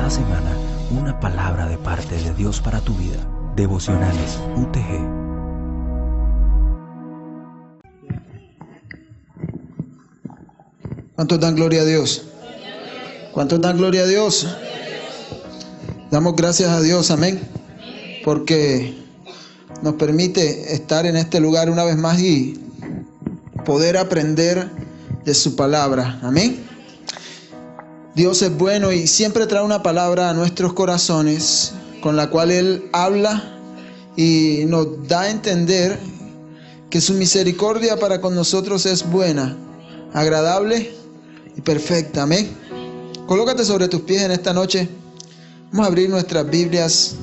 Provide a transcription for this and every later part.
cada semana una palabra de parte de Dios para tu vida. Devocionales UTG. ¿Cuántos dan gloria a Dios? ¿Cuántos dan gloria a Dios? Damos gracias a Dios, amén, porque nos permite estar en este lugar una vez más y poder aprender de su palabra, amén. Dios es bueno y siempre trae una palabra a nuestros corazones con la cual Él habla y nos da a entender que su misericordia para con nosotros es buena, agradable y perfecta, amén. Colócate sobre tus pies en esta noche. Vamos a abrir nuestras Biblias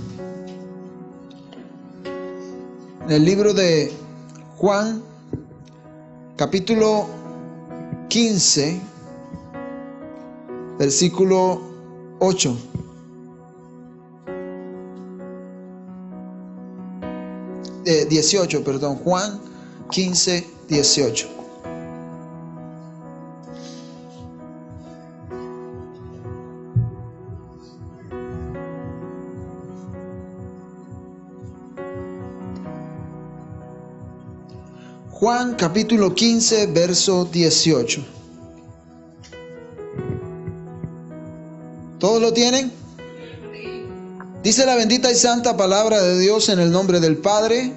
en el libro de Juan, capítulo 15, versículo 8. De 18, perdón, Juan 15, 18. Juan capítulo 15, verso 18. ¿Todos lo tienen? Dice la bendita y santa palabra de Dios en el nombre del Padre,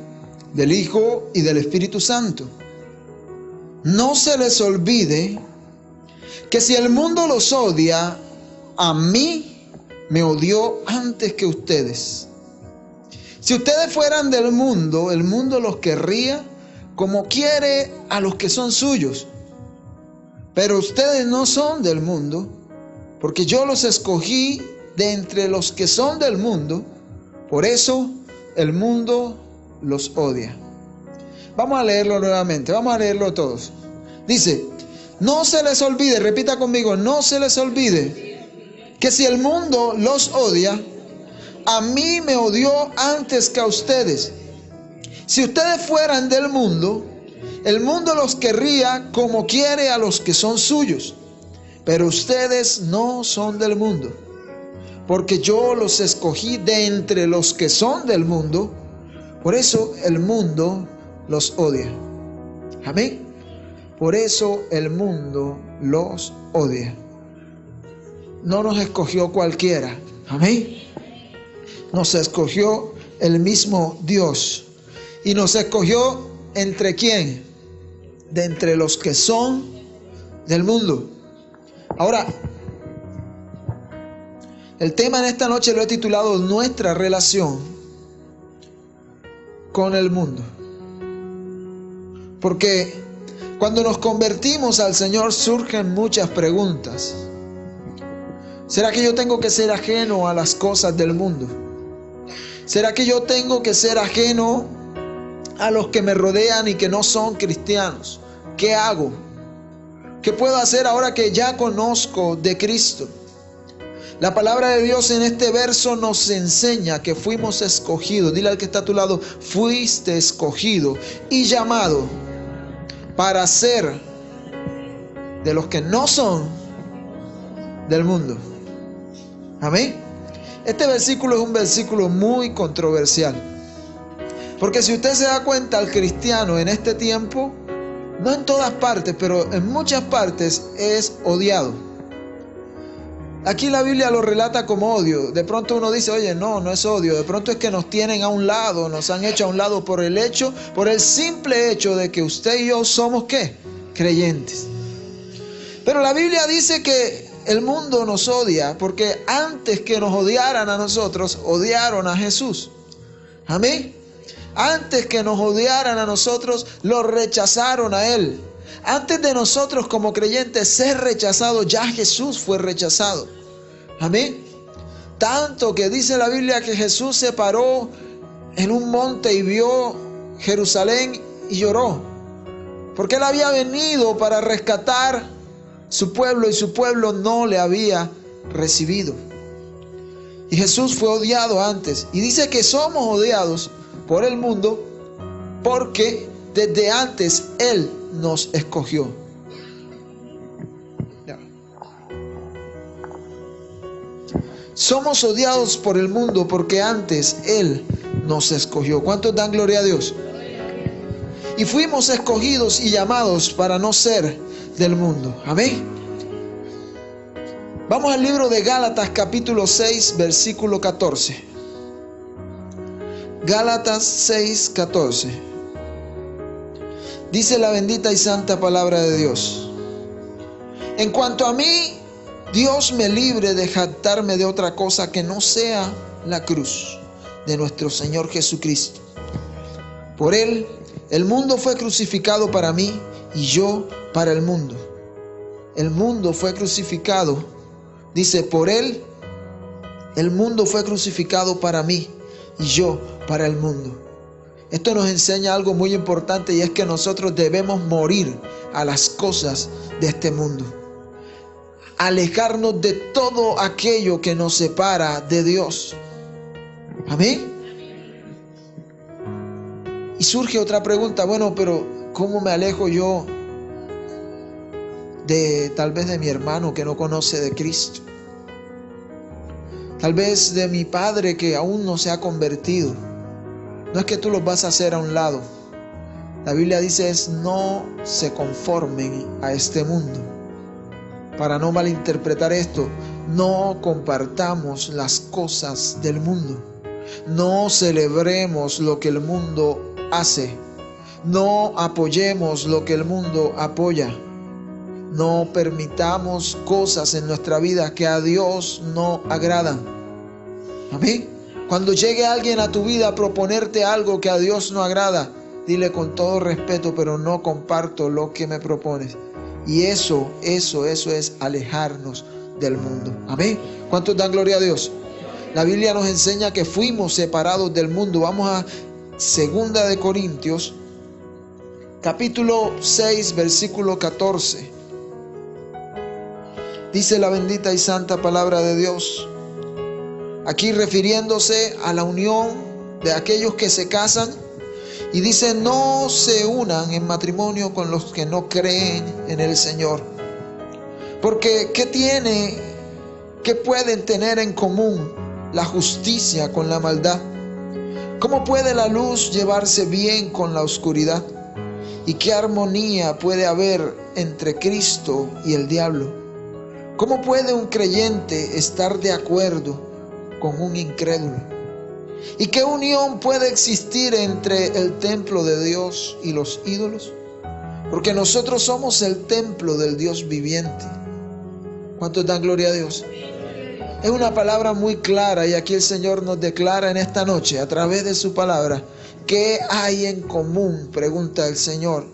del Hijo y del Espíritu Santo. No se les olvide que si el mundo los odia, a mí me odió antes que ustedes. Si ustedes fueran del mundo, el mundo los querría como quiere a los que son suyos. Pero ustedes no son del mundo, porque yo los escogí de entre los que son del mundo. Por eso el mundo los odia. Vamos a leerlo nuevamente, vamos a leerlo todos. Dice, no se les olvide, repita conmigo, no se les olvide que si el mundo los odia, a mí me odió antes que a ustedes. Si ustedes fueran del mundo, el mundo los querría como quiere a los que son suyos. Pero ustedes no son del mundo, porque yo los escogí de entre los que son del mundo. Por eso el mundo los odia. Amén. Por eso el mundo los odia. No nos escogió cualquiera. Amén. Nos escogió el mismo Dios. Y nos escogió ¿entre quién? De entre los que son del mundo. Ahora, el tema en esta noche lo he titulado Nuestra relación con el mundo. Porque cuando nos convertimos al Señor surgen muchas preguntas. ¿Será que yo tengo que ser ajeno a las cosas del mundo? ¿Será que yo tengo que ser ajeno a los que me rodean y que no son cristianos? ¿Qué hago? ¿Qué puedo hacer ahora que ya conozco de Cristo? La palabra de Dios en este verso nos enseña que fuimos escogidos. Dile al que está a tu lado, fuiste escogido y llamado para ser de los que no son del mundo. Amén. Este versículo es un versículo muy controversial. Porque si usted se da cuenta, el cristiano en este tiempo, no en todas partes, pero en muchas partes es odiado. Aquí la Biblia lo relata como odio. De pronto uno dice, oye, no es odio. De pronto es que nos tienen a un lado, nos han hecho a un lado por el simple hecho de que usted y yo somos, ¿qué? Creyentes. Pero la Biblia dice que el mundo nos odia porque antes que nos odiaran a nosotros, odiaron a Jesús. Amén. Antes que nos odiaran a nosotros, lo rechazaron a Él. Antes de nosotros como creyentes ser rechazados, ya Jesús fue rechazado. Amén. Tanto que dice la Biblia que Jesús se paró en un monte y vio Jerusalén y lloró. Porque Él había venido para rescatar su pueblo y su pueblo no le había recibido. Y Jesús fue odiado antes. Y dice que somos odiados por el mundo porque desde antes Él nos escogió. Somos odiados por el mundo porque antes Él nos escogió. ¿Cuántos dan gloria a Dios? Y fuimos escogidos y llamados para no ser del mundo. Amén. Vamos al libro de Gálatas capítulo 6 versículo 14. Gálatas 6, 14. Dice la bendita y santa palabra de Dios: en cuanto a mí, Dios me libre de jactarme de otra cosa que no sea la cruz de nuestro Señor Jesucristo. Por Él, el mundo fue crucificado para mí y yo para el mundo. El mundo fue crucificado. Dice, por Él, el mundo fue crucificado para mí y yo para el mundo. Esto nos enseña algo muy importante, y es que nosotros debemos morir a las cosas de este mundo. Alejarnos de todo aquello que nos separa de Dios. Amén. Y surge otra pregunta: bueno, pero ¿cómo me alejo yo de tal vez de mi hermano que no conoce de Cristo? Tal vez de mi padre que aún no se ha convertido. No es que tú los vas a hacer a un lado. La Biblia dice no se conformen a este mundo. Para no malinterpretar esto, no compartamos las cosas del mundo. No celebremos lo que el mundo hace. No apoyemos lo que el mundo apoya. No permitamos cosas en nuestra vida que a Dios no agradan. Amén. Cuando llegue alguien a tu vida a proponerte algo que a Dios no agrada, dile con todo respeto, pero no comparto lo que me propones. Y eso es alejarnos del mundo. Amén. ¿Cuántos dan gloria a Dios? La Biblia nos enseña que fuimos separados del mundo. Vamos a 2 de Corintios, capítulo 6, versículo 14. Dice la bendita y santa palabra de Dios, aquí refiriéndose a la unión de aquellos que se casan, y dice: no se unan en matrimonio con los que no creen en el Señor. Porque ¿qué pueden tener en común la justicia con la maldad? ¿Cómo puede la luz llevarse bien con la oscuridad? ¿Y qué armonía puede haber entre Cristo y el diablo? ¿Cómo puede un creyente estar de acuerdo con un incrédulo? ¿Y qué unión puede existir entre el templo de Dios y los ídolos? Porque nosotros somos el templo del Dios viviente. ¿Cuántos dan gloria a Dios? Es una palabra muy clara, y aquí el Señor nos declara en esta noche a través de su palabra: ¿qué hay en común, pregunta el Señor,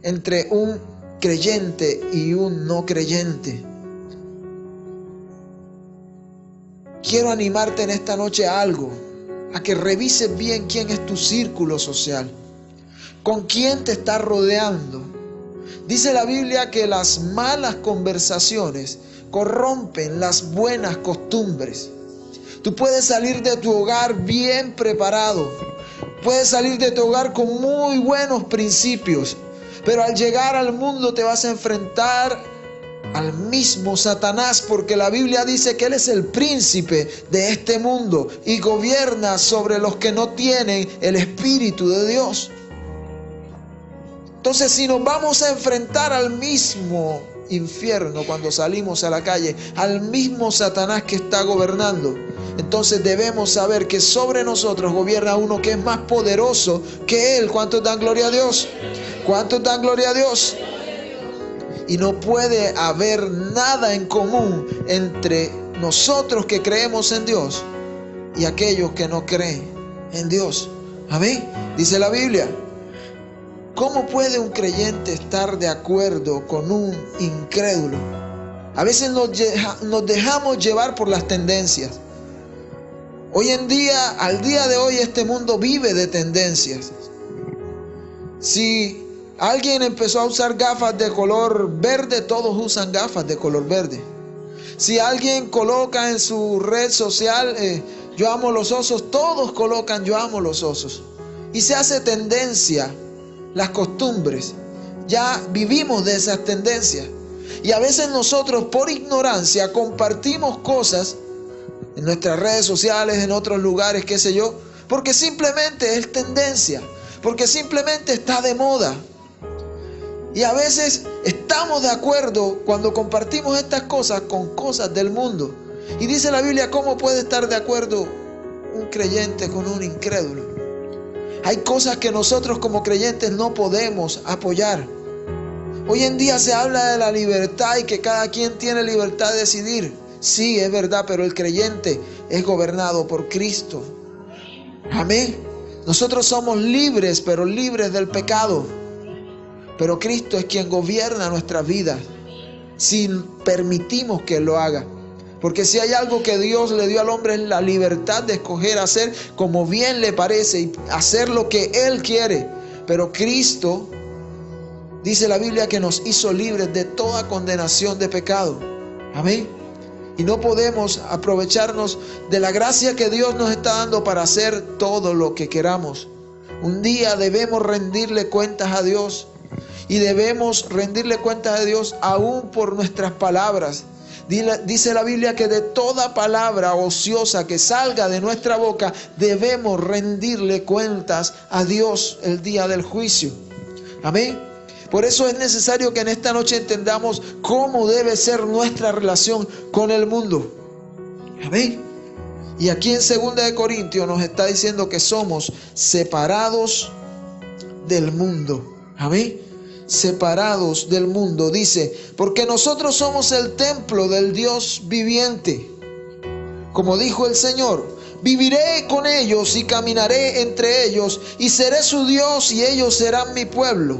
entre un creyente y un no creyente? Quiero animarte en esta noche a algo, a que revises bien quién es tu círculo social, con quién te estás rodeando. Dice la Biblia que las malas conversaciones corrompen las buenas costumbres. Tú puedes salir de tu hogar bien preparado, puedes salir de tu hogar con muy buenos principios, pero al llegar al mundo te vas a enfrentar al mismo Satanás, porque la Biblia dice que él es el príncipe de este mundo y gobierna sobre los que no tienen el Espíritu de Dios. Entonces, si nos vamos a enfrentar al mismo infierno cuando salimos a la calle, al mismo Satanás que está gobernando, entonces debemos saber que sobre nosotros gobierna uno que es más poderoso que él. ¿Cuántos dan gloria a Dios? ¿Cuántos dan gloria a Dios? Y no puede haber nada en común entre nosotros que creemos en Dios y aquellos que no creen en Dios. Amén. Dice la Biblia: ¿cómo puede un creyente estar de acuerdo con un incrédulo? A veces nos dejamos llevar por las tendencias. Hoy en día, al día de hoy, este mundo vive de tendencias. Si alguien empezó a usar gafas de color verde, todos usan gafas de color verde. Si alguien coloca en su red social yo amo los osos, todos colocan yo amo los osos. Y se hace tendencia las costumbres. Ya vivimos de esas tendencias. Y a veces nosotros por ignorancia compartimos cosas en nuestras redes sociales, en otros lugares, qué sé yo, porque simplemente es tendencia, porque simplemente está de moda. Y a veces estamos de acuerdo cuando compartimos estas cosas con cosas del mundo. Y dice la Biblia, ¿cómo puede estar de acuerdo un creyente con un incrédulo? Hay cosas que nosotros como creyentes no podemos apoyar. Hoy en día se habla de la libertad y que cada quien tiene libertad de decidir. Sí, es verdad, pero el creyente es gobernado por Cristo. Amén. Nosotros somos libres, pero libres del pecado. Pero Cristo es quien gobierna nuestras vidas, si permitimos que lo haga. Porque si hay algo que Dios le dio al hombre es la libertad de escoger hacer como bien le parece y hacer lo que Él quiere. Pero Cristo, dice la Biblia, que nos hizo libres de toda condenación de pecado. Amén. Y no podemos aprovecharnos de la gracia que Dios nos está dando para hacer todo lo que queramos. Un día debemos rendirle cuentas a Dios. Y debemos rendirle cuentas a Dios aún por nuestras palabras. Dice la Biblia que de toda palabra ociosa que salga de nuestra boca, debemos rendirle cuentas a Dios el día del juicio. Amén. Por eso es necesario que en esta noche entendamos cómo debe ser nuestra relación con el mundo. Amén. Y aquí en 2 de Corintios nos está diciendo que somos separados del mundo. Amén. Separados del mundo, dice, porque nosotros somos el templo del Dios viviente. Como dijo el Señor, viviré con ellos y caminaré entre ellos y seré su Dios y ellos serán mi pueblo.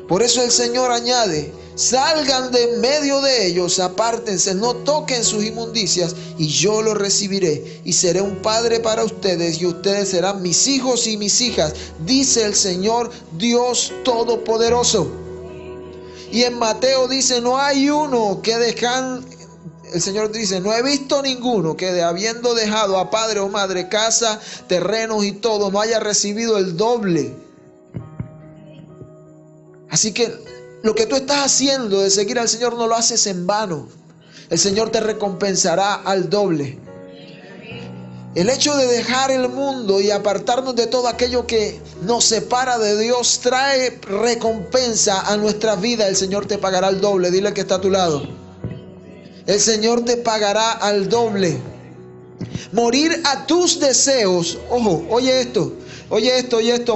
Por eso el Señor añade, salgan de en medio de ellos, apártense, no toquen sus inmundicias y yo los recibiré y seré un padre para ustedes y ustedes serán mis hijos y mis hijas, dice el Señor Dios Todopoderoso. Y en Mateo dice, no hay uno que dejan, el Señor dice, no he visto ninguno que habiendo dejado a padre o madre, casa, terrenos y todo, no haya recibido el doble. Así que lo que tú estás haciendo de seguir al Señor no lo haces en vano. El Señor te recompensará al doble. El hecho de dejar el mundo y apartarnos de todo aquello que nos separa de Dios trae recompensa a nuestras vidas. El Señor te pagará al doble. Dile que está a tu lado. El Señor te pagará al doble. Morir a tus deseos. Ojo, oye esto.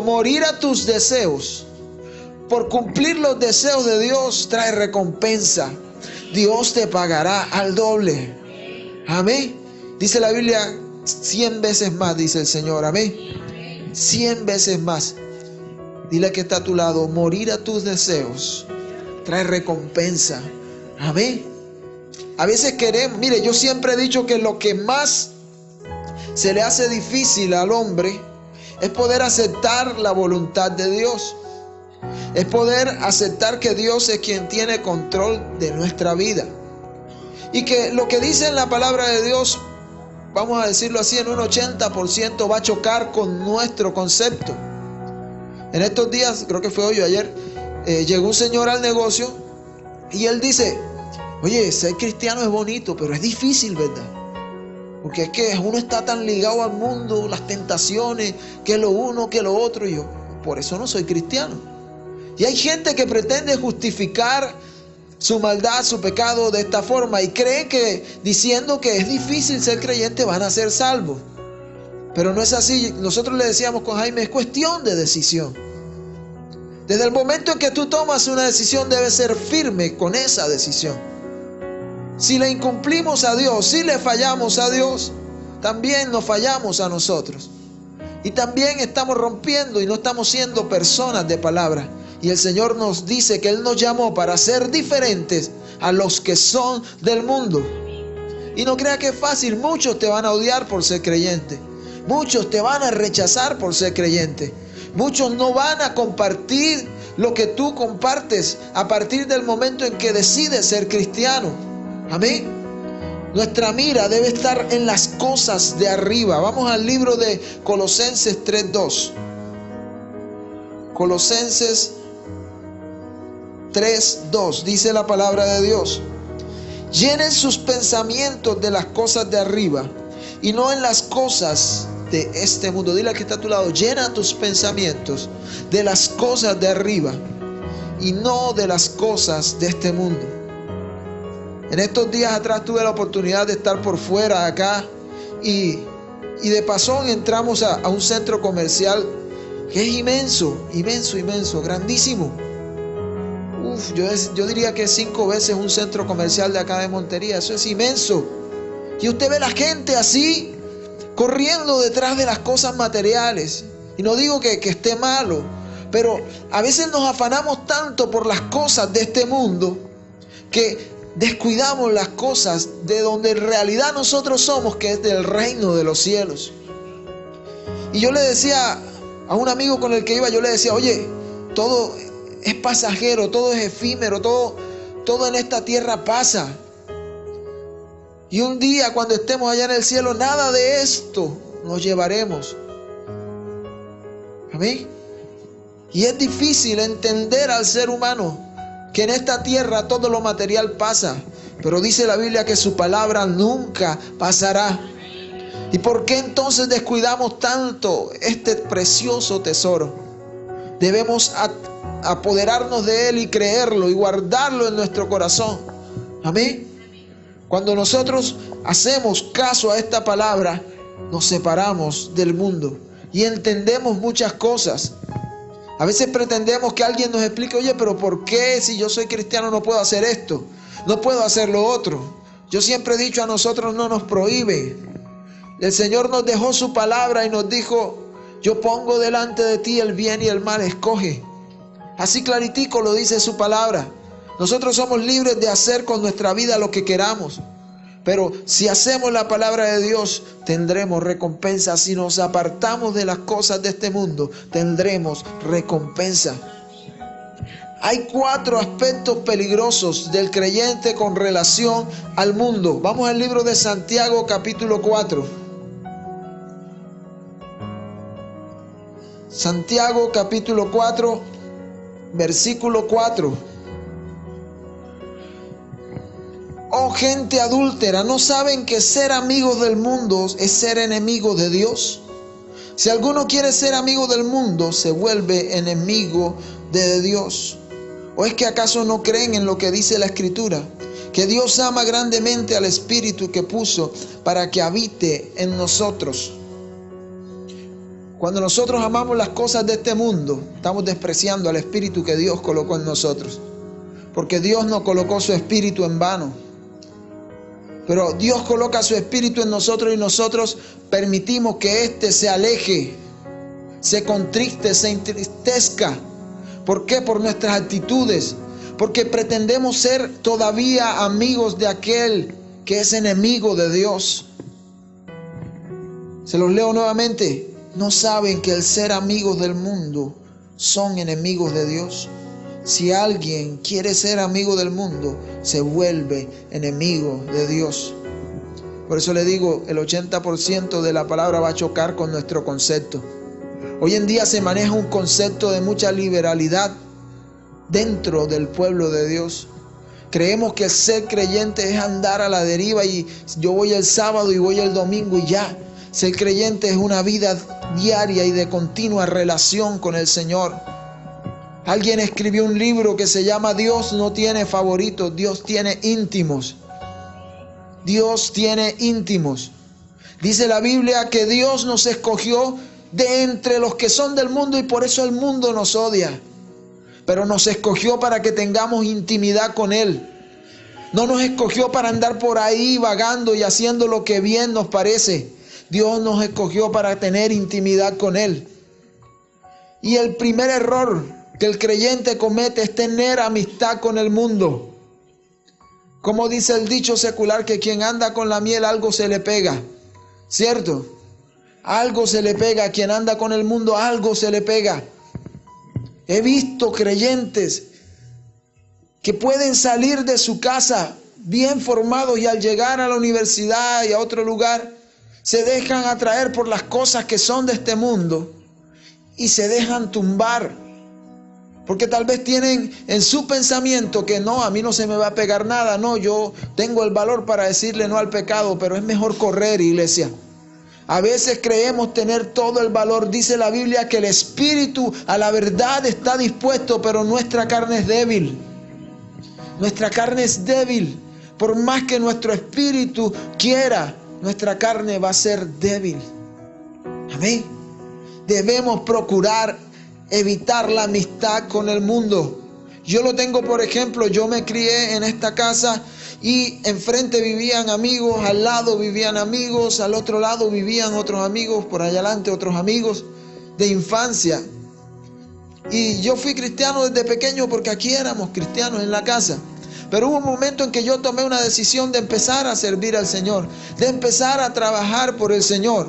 Morir a tus deseos por cumplir los deseos de Dios trae recompensa. Dios te pagará al doble. Amén. Dice la Biblia, 100 veces más, dice el Señor. Amén. 100 veces más. Dile que está a tu lado, morir a tus deseos trae recompensa. Amén. A veces queremos, mire, yo siempre he dicho que lo que más se le hace difícil al hombre es poder aceptar la voluntad de Dios. Es poder aceptar que Dios es quien tiene control de nuestra vida. Y que lo que dice en la palabra de Dios, vamos a decirlo así, en un 80% va a chocar con nuestro concepto. En estos días, creo que fue hoy o ayer, llegó un señor al negocio y él dice, oye, ser cristiano es bonito, pero es difícil, ¿verdad? Porque es que uno está tan ligado al mundo, las tentaciones, que lo uno, que lo otro. Y yo, por eso no soy cristiano. Y hay gente que pretende justificar su maldad, su pecado de esta forma y cree que diciendo que es difícil ser creyente van a ser salvos. Pero no es así. Nosotros le decíamos con Jaime, es cuestión de decisión. Desde el momento en que tú tomas una decisión debes ser firme con esa decisión. Si le incumplimos a Dios, si le fallamos a Dios, también nos fallamos a nosotros. Y también estamos rompiendo y no estamos siendo personas de palabra. Y el Señor nos dice que Él nos llamó para ser diferentes a los que son del mundo. Y no crea que es fácil. Muchos te van a odiar por ser creyente. Muchos te van a rechazar por ser creyente. Muchos no van a compartir lo que tú compartes a partir del momento en que decides ser cristiano. Amén. Nuestra mira debe estar en las cosas de arriba. Vamos al libro de Colosenses 3:2. Colosenses 3:2 dice la palabra de Dios: llenen sus pensamientos de las cosas de arriba y no en las cosas de este mundo. Dile al que está a tu lado: llena tus pensamientos de las cosas de arriba y no de las cosas de este mundo. En estos días atrás tuve la oportunidad de estar por fuera acá y de pasón entramos a un centro comercial que es inmenso, grandísimo. Yo diría que es 5 veces un centro comercial de acá de Montería. Eso es inmenso. Y usted ve la gente así, corriendo detrás de las cosas materiales. Y no digo que esté malo, pero a veces nos afanamos tanto por las cosas de este mundo que descuidamos las cosas de donde en realidad nosotros somos, que es del reino de los cielos. Y yo le decía a un amigo con el que iba, yo le decía: oye, todo es pasajero, todo es efímero, todo en esta tierra pasa. Y un día, cuando estemos allá en el cielo, nada de esto nos llevaremos. Amén. Y es difícil entender al ser humano que en esta tierra todo lo material pasa, pero dice la Biblia que su palabra nunca pasará. ¿Y por qué entonces descuidamos tanto este precioso tesoro? Debemos apoderarnos de él y creerlo y guardarlo en nuestro corazón. Amén. Cuando nosotros hacemos caso a esta palabra, nos separamos del mundo y entendemos muchas cosas. A veces pretendemos que alguien nos explique: oye, pero ¿por qué si yo soy cristiano no puedo hacer esto? No puedo hacer lo otro. Yo siempre he dicho, a nosotros no nos prohíbe. El Señor nos dejó su palabra y nos dijo: yo pongo delante de ti el bien y el mal, escoge. Así claritico lo dice su palabra. Nosotros somos libres de hacer con nuestra vida lo que queramos. Pero si hacemos la palabra de Dios, tendremos recompensa. Si nos apartamos de las cosas de este mundo, tendremos recompensa. Hay 4 aspectos peligrosos del creyente con relación al mundo. Vamos al libro de Santiago, capítulo 4. Santiago, capítulo 4, versículo 4. Oh gente adúltera, ¿no saben que ser amigos del mundo es ser enemigos de Dios? Si alguno quiere ser amigo del mundo, se vuelve enemigo de Dios. ¿O es que acaso no creen en lo que dice la Escritura? Que Dios ama grandemente al Espíritu que puso para que habite en nosotros. Cuando nosotros amamos las cosas de este mundo, estamos despreciando al Espíritu que Dios colocó en nosotros. Porque Dios no colocó su Espíritu en vano. Pero Dios coloca su Espíritu en nosotros y nosotros permitimos que éste se aleje, se contriste, se entristezca. ¿Por qué? Por nuestras actitudes. Porque pretendemos ser todavía amigos de aquel que es enemigo de Dios. Se los leo nuevamente. ¿No saben que el ser amigos del mundo son enemigos de Dios? Si alguien quiere ser amigo del mundo, se vuelve enemigo de Dios. Por eso le digo, el 80% de la palabra va a chocar con nuestro concepto. Hoy en día se maneja un concepto de mucha liberalidad dentro del pueblo de Dios. Creemos que ser creyente es andar a la deriva y yo voy el sábado y voy el domingo y ya. Ser creyente es una vida diaria y de continua relación con el Señor. Alguien escribió un libro que se llama Dios no tiene favoritos, Dios tiene íntimos. Dios tiene íntimos. Dice la Biblia que Dios nos escogió de entre los que son del mundo y por eso el mundo nos odia. Pero nos escogió para que tengamos intimidad con Él. No nos escogió para andar por ahí vagando y haciendo lo que bien nos parece. Dios nos escogió para tener intimidad con Él. Y el primer error que el creyente comete es tener amistad con el mundo. Como dice el dicho secular, que quien anda con la miel algo se le pega. ¿Cierto? Algo se le pega. A quien anda con el mundo algo se le pega. He visto creyentes que pueden salir de su casa bien formados y al llegar a la universidad y a otro lugar se dejan atraer por las cosas que son de este mundo y se dejan tumbar. Porque tal vez tienen en su pensamiento que no, a mí no se me va a pegar nada. No, yo tengo el valor para decirle no al pecado, pero es mejor correr, iglesia. A veces creemos tener todo el valor. Dice la Biblia que el espíritu a la verdad está dispuesto, pero nuestra carne es débil. Nuestra carne es débil. Por más que nuestro espíritu quiera, nuestra carne va a ser débil. Amén. Debemos procurar evitar la amistad con el mundo. Yo lo tengo, por ejemplo, yo me crié en esta casa y enfrente vivían amigos, al lado vivían amigos, al otro lado vivían otros amigos, por allá adelante otros amigos de infancia. Y yo fui cristiano desde pequeño porque aquí éramos cristianos en la casa. Pero hubo un momento en que yo tomé una decisión de empezar a servir al Señor, de empezar a trabajar por el Señor.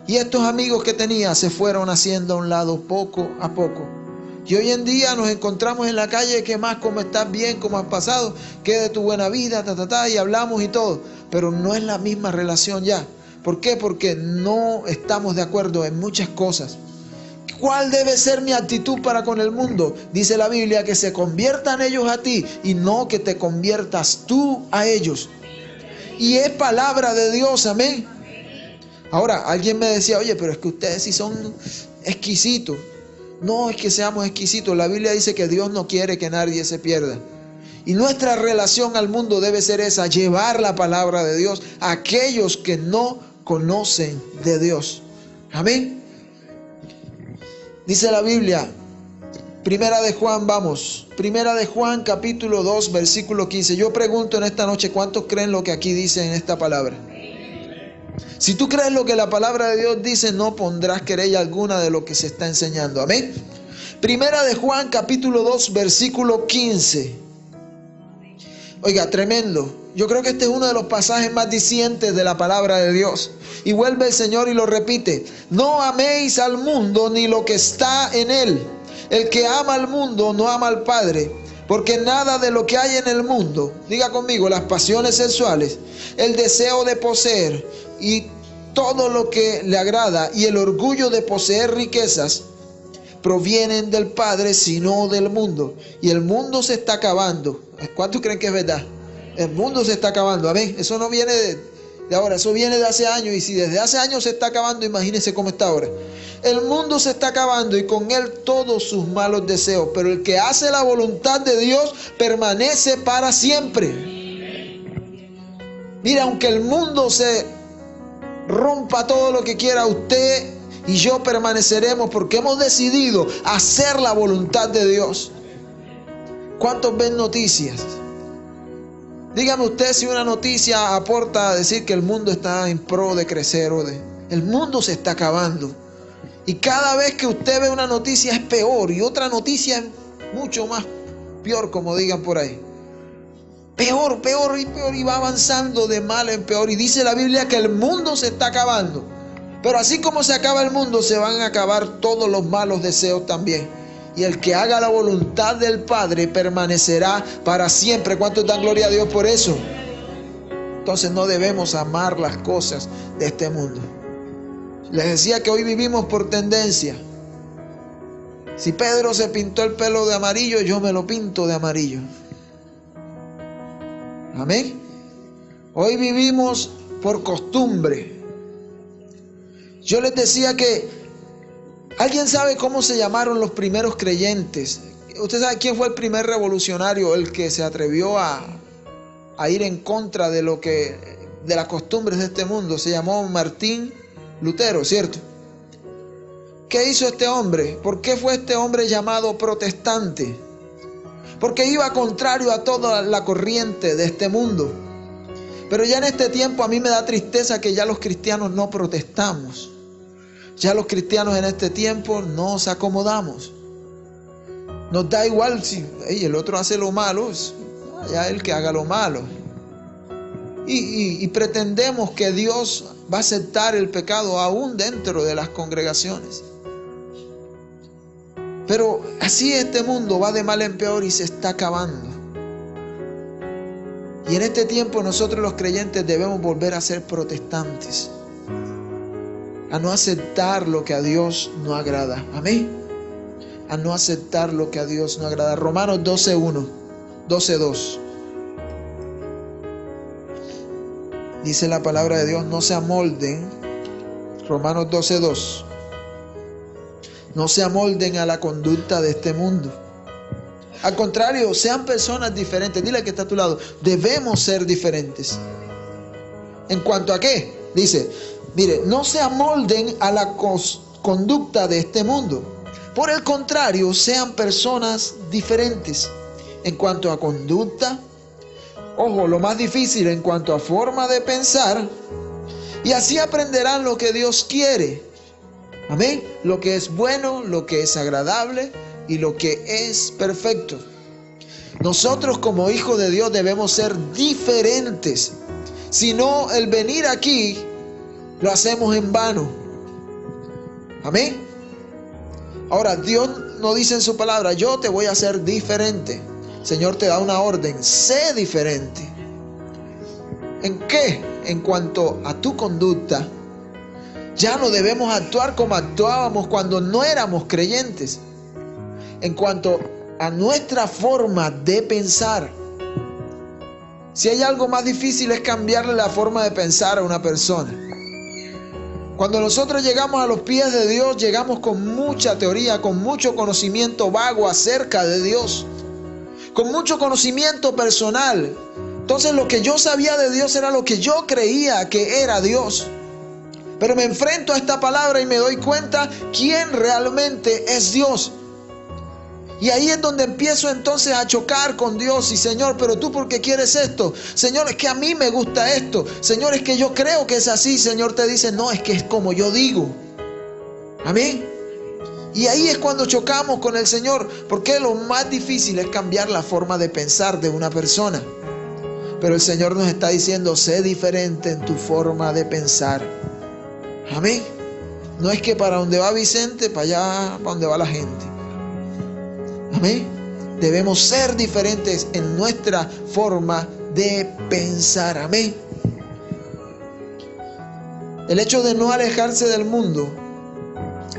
Y estos amigos que tenía se fueron haciendo a un lado poco a poco. Y hoy en día nos encontramos en la calle, ¿qué más? ¿Cómo estás? Bien, ¿cómo has pasado? ¿Qué de tu buena vida? Y hablamos y todo. Pero no es la misma relación ya. ¿Por qué? Porque no estamos de acuerdo en muchas cosas. ¿Cuál debe ser mi actitud para con el mundo? Dice la Biblia que se conviertan ellos a ti y no que te conviertas tú a ellos. Y es palabra de Dios, amén. Ahora, alguien me decía, oye, pero es que ustedes sí son exquisitos. No es que seamos exquisitos. La Biblia dice que Dios no quiere que nadie se pierda. Y nuestra relación al mundo debe ser esa, llevar la palabra de Dios a aquellos que no conocen de Dios. Amén. Dice la Biblia, Primera de Juan capítulo 2, versículo 15. Yo pregunto en esta noche, ¿cuántos creen lo que aquí dice en esta palabra? Si tú crees lo que la palabra de Dios dice, no pondrás querella alguna de lo que se está enseñando. Amén. Primera de Juan capítulo 2, versículo 15. Oiga, tremendo. Yo creo que este es uno de los pasajes más dicientes de la palabra de Dios. Y vuelve el Señor y lo repite. No améis al mundo ni lo que está en él. El que ama al mundo no ama al Padre. Porque nada de lo que hay en el mundo, diga conmigo, las pasiones sexuales, el deseo de poseer y todo lo que le agrada y el orgullo de poseer riquezas, provienen del Padre, sino del mundo. Y el mundo se está acabando. ¿Cuántos creen que es verdad? El mundo se está acabando, amén. Eso no viene de ahora, eso viene de hace años. Y si desde hace años se está acabando, imagínense cómo está ahora. El mundo se está acabando y con él todos sus malos deseos. Pero el que hace la voluntad de Dios permanece para siempre. Mira, aunque el mundo se rompa todo lo que quiera, usted y yo permaneceremos porque hemos decidido hacer la voluntad de Dios. ¿Cuántos ven noticias? Dígame usted si una noticia aporta a decir que el mundo está en pro de crecer o de... El mundo se está acabando. Y cada vez que usted ve una noticia es peor y otra noticia es mucho más peor, como digan por ahí. Peor, peor y peor, y va avanzando de mal en peor. Y dice la Biblia que el mundo se está acabando. Pero así como se acaba el mundo, se van a acabar todos los malos deseos también. Y el que haga la voluntad del Padre permanecerá para siempre. ¿Cuántos dan gloria a Dios por eso? Entonces no debemos amar las cosas de este mundo. Les decía que hoy vivimos por tendencia. Si Pedro se pintó el pelo de amarillo, yo me lo pinto de amarillo. Amén. Hoy vivimos por costumbre. Yo les decía que ¿alguien sabe cómo se llamaron los primeros creyentes? ¿Usted sabe quién fue el primer revolucionario, el que se atrevió a ir en contra de las costumbres de este mundo? Se llamó Martín Lutero, ¿cierto? ¿Qué hizo este hombre? ¿Por qué fue este hombre llamado protestante? Porque iba contrario a toda la corriente de este mundo. Pero ya en este tiempo a mí me da tristeza que ya los cristianos no protestamos. Ya los cristianos en este tiempo nos acomodamos. Nos da igual si el otro hace lo malo, ya el que haga lo malo. Y pretendemos que Dios va a aceptar el pecado aún dentro de las congregaciones. Pero así este mundo va de mal en peor y se está acabando. Y en este tiempo nosotros los creyentes debemos volver a ser protestantes, a no aceptar lo que a Dios no agrada. Amén. A no aceptar lo que a Dios no agrada. Romanos 12:1, 12:2. Dice la palabra de Dios: no se amolden Romanos 12:2. No se amolden a la conducta de este mundo. Al contrario, sean personas diferentes. Dile al que está a tu lado, debemos ser diferentes. ¿En cuanto a qué? Dice, mire, no se amolden a la conducta de este mundo. Por el contrario, sean personas diferentes. En cuanto a conducta, ojo, lo más difícil en cuanto a forma de pensar, y así aprenderán lo que Dios quiere. Amén. Lo que es bueno, lo que es agradable y lo que es perfecto. Nosotros como hijos de Dios debemos ser diferentes. Si no, el venir aquí lo hacemos en vano. Amén. Ahora, Dios no dice en su palabra, yo te voy a hacer diferente. El Señor te da una orden, sé diferente. ¿En qué? En cuanto a tu conducta, ya no debemos actuar como actuábamos cuando no éramos creyentes. En cuanto a nuestra forma de pensar, si hay algo más difícil es cambiarle la forma de pensar a una persona. Cuando nosotros llegamos a los pies de Dios, llegamos con mucha teoría, con mucho conocimiento vago acerca de Dios, con mucho conocimiento personal. Entonces lo que yo sabía de Dios era lo que yo creía que era Dios. Pero me enfrento a esta palabra y me doy cuenta quién realmente es Dios. Y ahí es donde empiezo entonces a chocar con Dios. Y Señor, pero tú ¿por qué quieres esto? Señor, es que a mí me gusta esto. Señor, es que yo creo que es así. Señor te dice, no, es que es como yo digo. Amén. Y ahí es cuando chocamos con el Señor. Porque lo más difícil es cambiar la forma de pensar de una persona. Pero el Señor nos está diciendo, sé diferente en tu forma de pensar. Amén. No es que para donde va Vicente, para allá, para donde va la gente. Amén. Debemos ser diferentes en nuestra forma de pensar. Amén. El hecho de no alejarse del mundo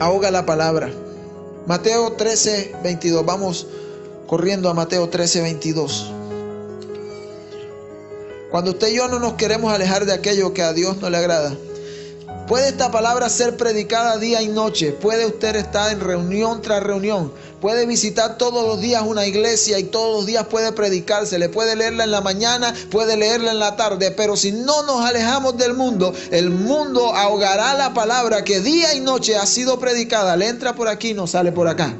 ahoga la palabra. Mateo 13:22. Vamos corriendo a Mateo 13:22. Cuando usted y yo no nos queremos alejar de aquello que a Dios no le agrada, puede esta palabra ser predicada día y noche. Puede usted estar en reunión tras reunión. Puede visitar todos los días una iglesia y todos los días puede predicarse. Le puede leerla en la mañana, puede leerla en la tarde. Pero si no nos alejamos del mundo, el mundo ahogará la palabra que día y noche ha sido predicada. Le entra por aquí y no sale por acá.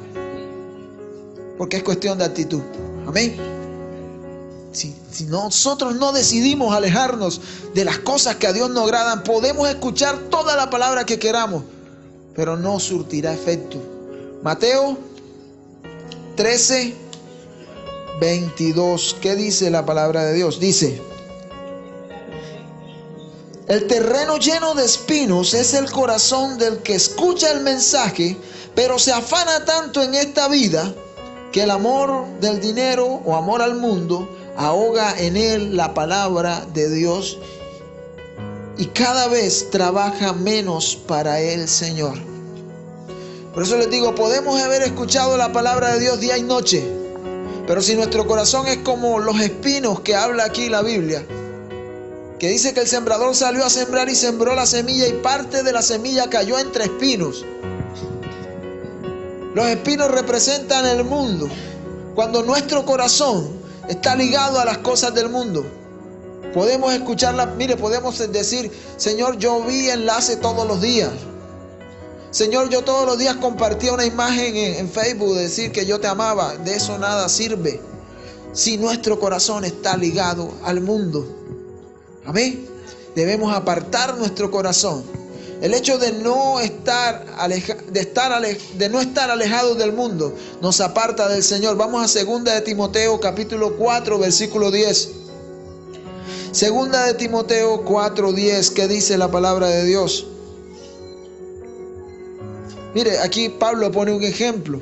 Porque es cuestión de actitud. Amén. Si nosotros no decidimos alejarnos de las cosas que a Dios no agradan, podemos escuchar toda la palabra que queramos, pero no surtirá efecto. Mateo 13:22. ¿Qué dice la palabra de Dios? Dice: el terreno lleno de espinos es el corazón del que escucha el mensaje, pero se afana tanto en esta vida que el amor del dinero o amor al mundo ahoga en él la palabra de Dios y cada vez trabaja menos para el Señor. Por eso les digo, podemos haber escuchado la palabra de Dios día y noche, pero si nuestro corazón es como los espinos que habla aquí la Biblia, que dice que el sembrador salió a sembrar y sembró la semilla y parte de la semilla cayó entre espinos. Los espinos representan el mundo. Cuando nuestro corazón está ligado a las cosas del mundo, podemos escucharla. Mire, podemos decir: Señor, yo vi enlace todos los días. Señor, yo todos los días compartía una imagen en Facebook de decir que yo te amaba. De eso nada sirve si nuestro corazón está ligado al mundo. Amén. Debemos apartar nuestro corazón. El hecho de no estar alejados del mundo nos aparta del Señor. Vamos a 2 de Timoteo capítulo 4 versículo 10. 2 de Timoteo 4:10. ¿Qué dice la palabra de Dios? Mire, aquí Pablo pone un ejemplo.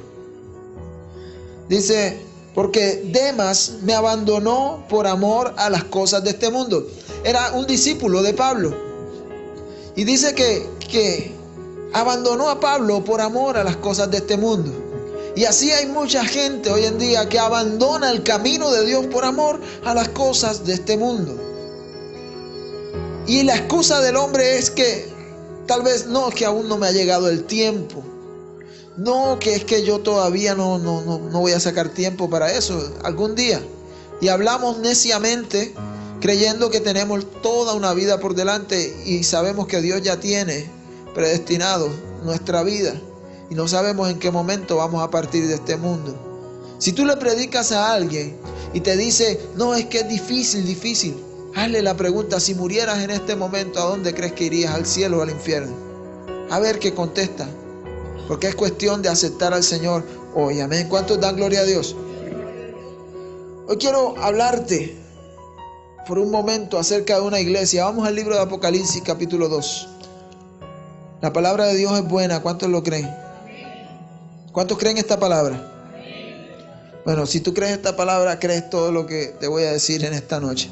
Dice: porque Demas me abandonó por amor a las cosas de este mundo. Era un discípulo de Pablo. Y dice que abandonó a Pablo por amor a las cosas de este mundo. Y así hay mucha gente hoy en día que abandona el camino de Dios por amor a las cosas de este mundo. Y la excusa del hombre es que Tal vez no, es que aún no me ha llegado el tiempo. No, que es que yo todavía no voy a sacar tiempo para eso. Algún día. Y hablamos neciamente creyendo que tenemos toda una vida por delante y sabemos que Dios ya tiene predestinado nuestra vida y no sabemos en qué momento vamos a partir de este mundo. Si tú le predicas a alguien y te dice, no, es que es difícil, hazle la pregunta, si murieras en este momento, ¿a dónde crees que irías? ¿Al cielo o al infierno? A ver qué contesta, porque es cuestión de aceptar al Señor hoy. Amén. ¿Cuántos dan gloria a Dios? Hoy quiero hablarte por un momento acerca de una iglesia. Vamos al libro de Apocalipsis capítulo 2. La palabra de Dios es buena. ¿Cuántos lo creen? ¿Cuántos creen esta palabra? Bueno, si tú crees esta palabra, crees todo lo que te voy a decir en esta noche.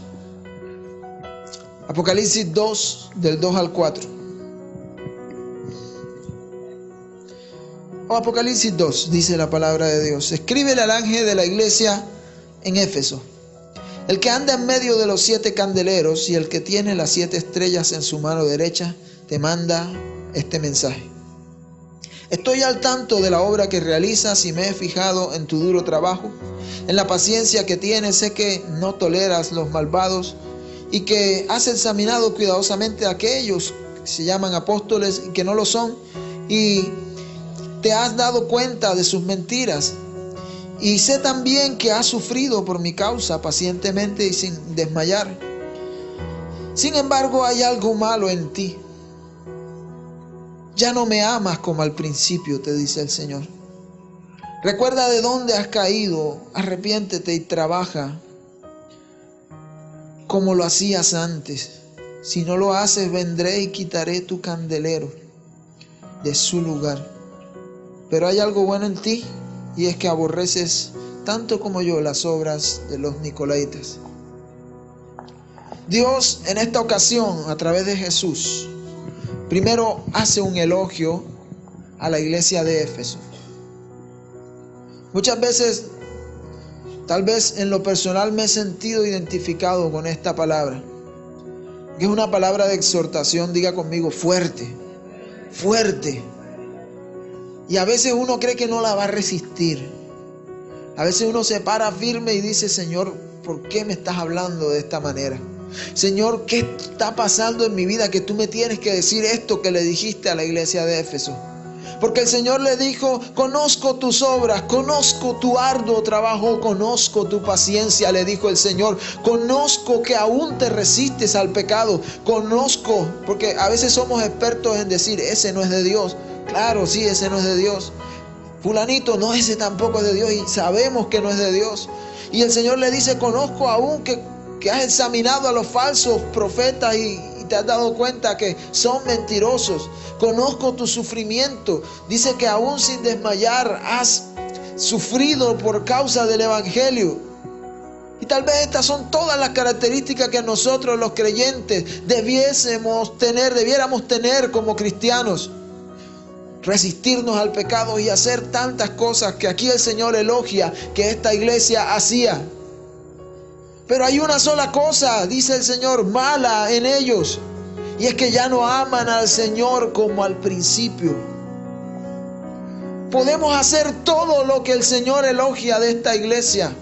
Apocalipsis 2, del 2 al 4. Apocalipsis 2, dice la palabra de Dios. Escríbele al ángel de la iglesia en Éfeso, el que anda en medio de los 7 candeleros y el que tiene las 7 estrellas en su mano derecha, te manda este mensaje. Estoy al tanto de la obra que realizas y me he fijado en tu duro trabajo, en la paciencia que tienes. Sé que no toleras los malvados y que has examinado cuidadosamente a aquellos que se llaman apóstoles y que no lo son, y te has dado cuenta de sus mentiras. Y sé también que has sufrido por mi causa pacientemente y sin desmayar. Sin embargo, hay algo malo en ti. Ya no me amas como al principio, te dice el Señor. Recuerda de dónde has caído, arrepiéntete y trabaja como lo hacías antes. Si no lo haces, vendré y quitaré tu candelero de su lugar. Pero hay algo bueno en ti, y es que aborreces tanto como yo las obras de los nicolaitas. Dios en esta ocasión, a través de Jesús, primero hace un elogio a la iglesia de Éfeso. Muchas veces, tal vez en lo personal, me he sentido identificado con esta palabra, que es una palabra de exhortación. Diga conmigo, fuerte, fuerte. Y a veces uno cree que no la va a resistir. A veces uno se para firme y dice, Señor, ¿por qué me estás hablando de esta manera? Señor, ¿qué está pasando en mi vida que tú me tienes que decir esto que le dijiste a la iglesia de Éfeso? Porque el Señor le dijo, conozco tus obras, conozco tu arduo trabajo, conozco tu paciencia, le dijo el Señor. Conozco que aún te resistes al pecado. Conozco, porque a veces somos expertos en decir, ese no es de Dios. Claro, sí, ese no es de Dios. Fulanito, no, ese tampoco es de Dios, y sabemos que no es de Dios. Y el Señor le dice, conozco aún que has examinado a los falsos profetas y te has dado cuenta que son mentirosos. Conozco tu sufrimiento. Dice que aún sin desmayar has sufrido por causa del evangelio. Y tal vez estas son todas las características que nosotros los creyentes debiéramos tener como cristianos. Resistirnos al pecado y hacer tantas cosas que aquí el Señor elogia que esta iglesia hacía. Pero hay una sola cosa, dice el Señor, mala en ellos, y es que ya no aman al Señor como al principio. Podemos hacer todo lo que el Señor elogia de esta iglesia.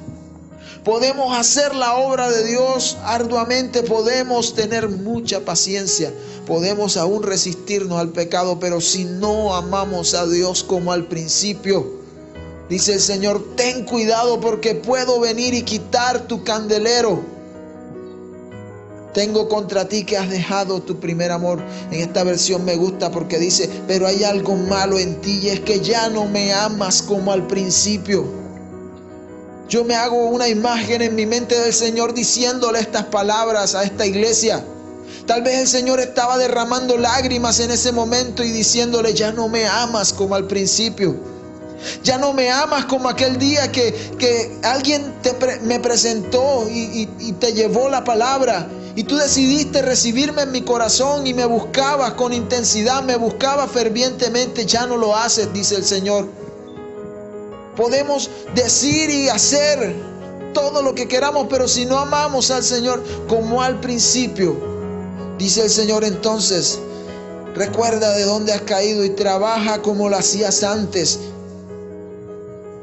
Podemos hacer la obra de Dios arduamente, podemos tener mucha paciencia, podemos aún resistirnos al pecado, pero si no amamos a Dios como al principio, dice el Señor, ten cuidado porque puedo venir y quitar tu candelero. Tengo contra ti que has dejado tu primer amor. En esta versión me gusta porque dice, pero hay algo malo en ti y es que ya no me amas como al principio. Yo me hago una imagen en mi mente del Señor diciéndole estas palabras a esta iglesia. Tal vez el Señor estaba derramando lágrimas en ese momento y diciéndole, ya no me amas como al principio. Ya no me amas como aquel día que alguien me presentó y te llevó la palabra. Y tú decidiste recibirme en mi corazón y me buscabas con intensidad, me buscabas fervientemente. Ya no lo haces, dice el Señor. Podemos decir y hacer todo lo que queramos, pero si no amamos al Señor como al principio, dice el Señor, entonces Recuerda de dónde has caído y trabaja como lo hacías antes.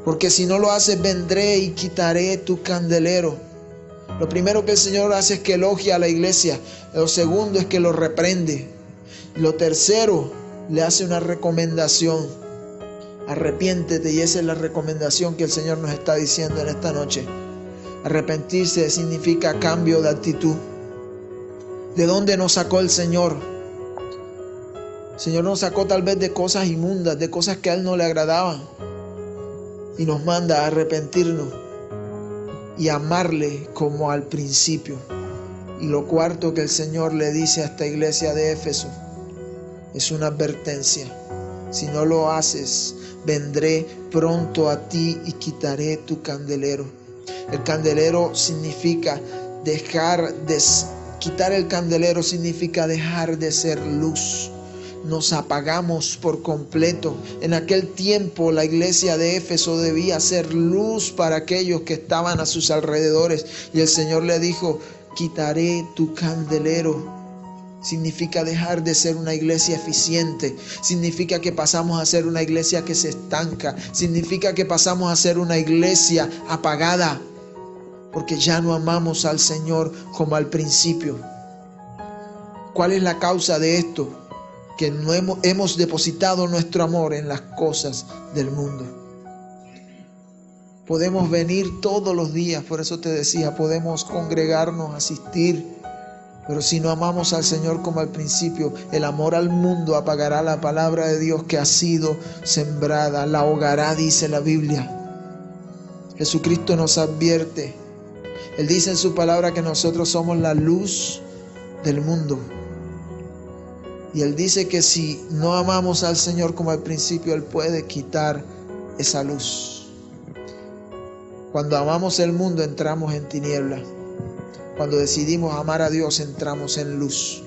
Porque si no lo haces, vendré y quitaré tu candelero. Lo primero que el Señor hace es que elogia a la iglesia. Lo segundo es que lo reprende. Lo tercero, le hace una recomendación. Arrepiéntete, y esa es la recomendación que el Señor nos está diciendo en esta noche. Arrepentirse significa cambio de actitud. ¿De dónde nos sacó el Señor? El Señor nos sacó tal vez de cosas inmundas, de cosas que a Él no le agradaban. Y nos manda a arrepentirnos y amarle como al principio. Y lo cuarto que el Señor le dice a esta iglesia de Éfeso es una advertencia. Si no lo haces, vendré pronto a ti y quitaré tu candelero. El candelero significa quitar el candelero significa dejar de ser luz. Nos apagamos por completo. En aquel tiempo la iglesia de Éfeso debía ser luz para aquellos que estaban a sus alrededores. Y el Señor le dijo, quitaré tu candelero. Significa dejar de ser una iglesia eficiente. Significa que pasamos a ser una iglesia que se estanca. Significa que pasamos a ser una iglesia apagada. Porque ya no amamos al Señor como al principio. ¿Cuál es la causa de esto? Que no hemos depositado nuestro amor en las cosas del mundo. Podemos venir todos los días, por eso te decía, podemos congregarnos, asistir, pero si no amamos al Señor como al principio, el amor al mundo apagará la palabra de Dios que ha sido sembrada, la ahogará, dice la Biblia. Jesucristo nos advierte. Él dice en su palabra que nosotros somos la luz del mundo. Y Él dice que si no amamos al Señor como al principio, Él puede quitar esa luz. Cuando amamos el mundo, entramos en tinieblas. Cuando decidimos amar a Dios, entramos en luz.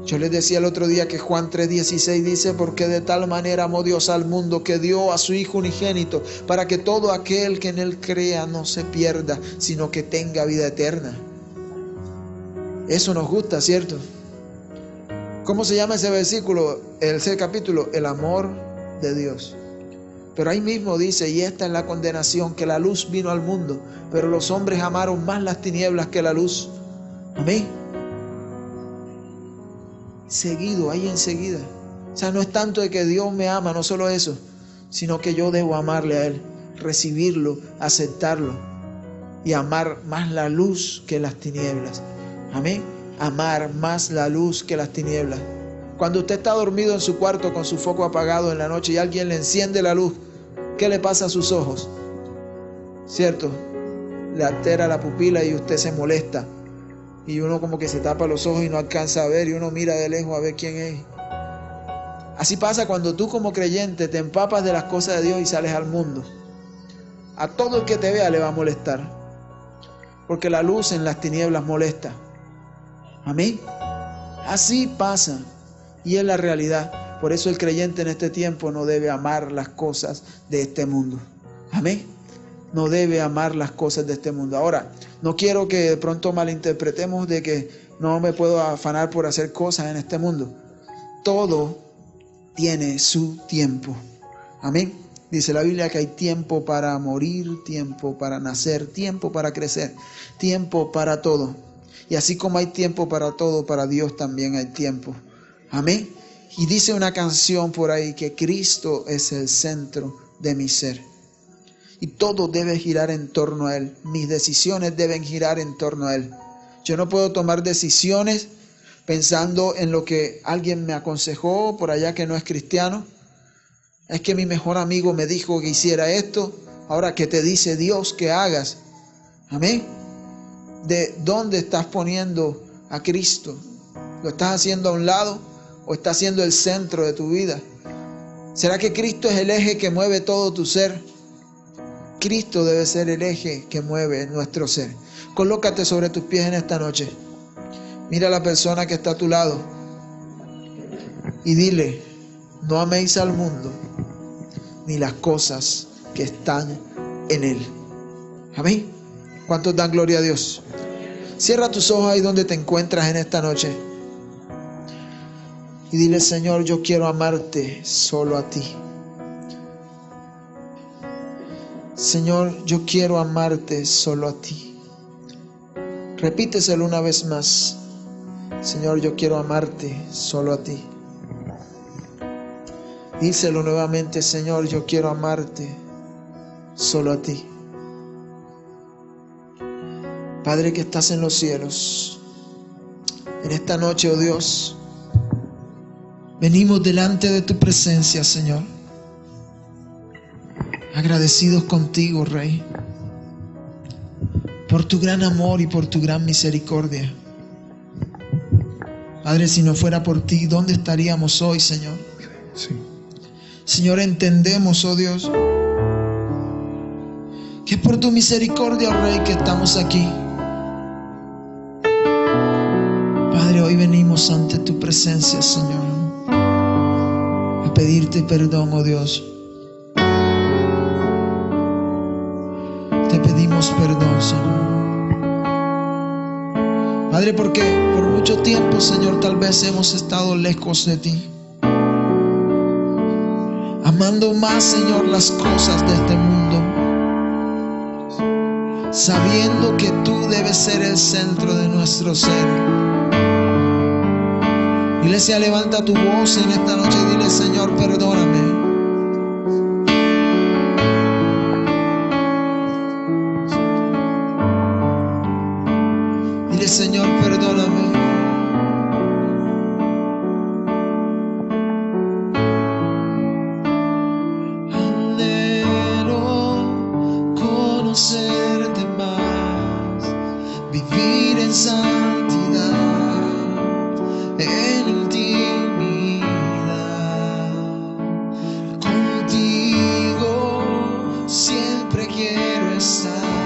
Yo les decía el otro día que Juan 3:16 dice, porque de tal manera amó Dios al mundo que dio a su Hijo unigénito, para que todo aquel que en Él crea no se pierda, sino que tenga vida eterna. Eso nos gusta, ¿cierto? ¿Cómo se llama ese versículo? Ese capítulo, el amor de Dios. Pero ahí mismo dice, y esta es la condenación, que la luz vino al mundo, pero los hombres amaron más las tinieblas que la luz. Amén. Seguido, ahí enseguida. O sea, no es tanto de que Dios me ama, no solo eso, sino que yo debo amarle a Él, recibirlo, aceptarlo y amar más la luz que las tinieblas. Amén. Amar más la luz que las tinieblas. Cuando usted está dormido en su cuarto con su foco apagado en la noche y alguien le enciende la luz, ¿qué le pasa a sus ojos? ¿Cierto? Le altera la pupila y usted se molesta. Y uno como que se tapa los ojos y no alcanza a ver, y uno mira de lejos a ver quién es. Así pasa cuando tú como creyente te empapas de las cosas de Dios y sales al mundo. A todo el que te vea le va a molestar. Porque la luz en las tinieblas molesta. Amén. Así pasa. Y es la realidad. Por eso el creyente en este tiempo no debe amar las cosas de este mundo. Amén. No debe amar las cosas de este mundo. Ahora, no quiero que de pronto malinterpretemos de que no me puedo afanar por hacer cosas en este mundo. Todo tiene su tiempo. Amén. Dice la Biblia que hay tiempo para morir, tiempo para nacer, tiempo para crecer, tiempo para todo. Y así como hay tiempo para todo, para Dios también hay tiempo. Amén. Y dice una canción por ahí que Cristo es el centro de mi ser. Y todo debe girar en torno a Él. Mis decisiones deben girar en torno a Él. Yo no puedo tomar decisiones pensando en lo que alguien me aconsejó por allá que no es cristiano. Es que mi mejor amigo me dijo que hiciera esto. Ahora, ¿qué te dice Dios que hagas? Amén. ¿De dónde estás poniendo a Cristo? ¿Lo estás haciendo a un lado o estás siendo el centro de tu vida? ¿Será que Cristo es el eje que mueve todo tu ser? Cristo debe ser el eje que mueve nuestro ser. Colócate sobre tus pies en esta noche. Mira a la persona que está a tu lado y dile, no améis al mundo ni las cosas que están en él. Amén. ¿Cuántos dan gloria a Dios? Cierra tus ojos ahí donde te encuentras en esta noche. Y dile: Señor, yo quiero amarte solo a ti. Señor, yo quiero amarte solo a ti. Repíteselo una vez más: Señor, yo quiero amarte solo a ti. Díselo nuevamente: Señor, yo quiero amarte solo a ti. Padre que estás en los cielos, en esta noche, oh Dios, venimos delante de tu presencia, Señor, agradecidos contigo, Rey, por tu gran amor y por tu gran misericordia. Padre, si no fuera por ti, ¿dónde estaríamos hoy, Señor? Sí. Señor, entendemos, oh Dios, que es por tu misericordia, oh Rey, que estamos aquí. Padre, hoy venimos ante tu presencia, Señor, a pedirte perdón, oh Dios. Te pedimos perdón, Señor. Padre, porque por mucho tiempo, Señor, tal vez hemos estado lejos de ti, amando más, Señor, las cosas de este mundo, sabiendo que tú debes ser el centro de nuestro ser. Iglesia, levanta tu voz en esta noche y dile: Señor, perdóname. Dile: Señor, perdóname. Anhelo conocerte más, vivir en santidad, en intimidad. Contigo siempre quiero estar.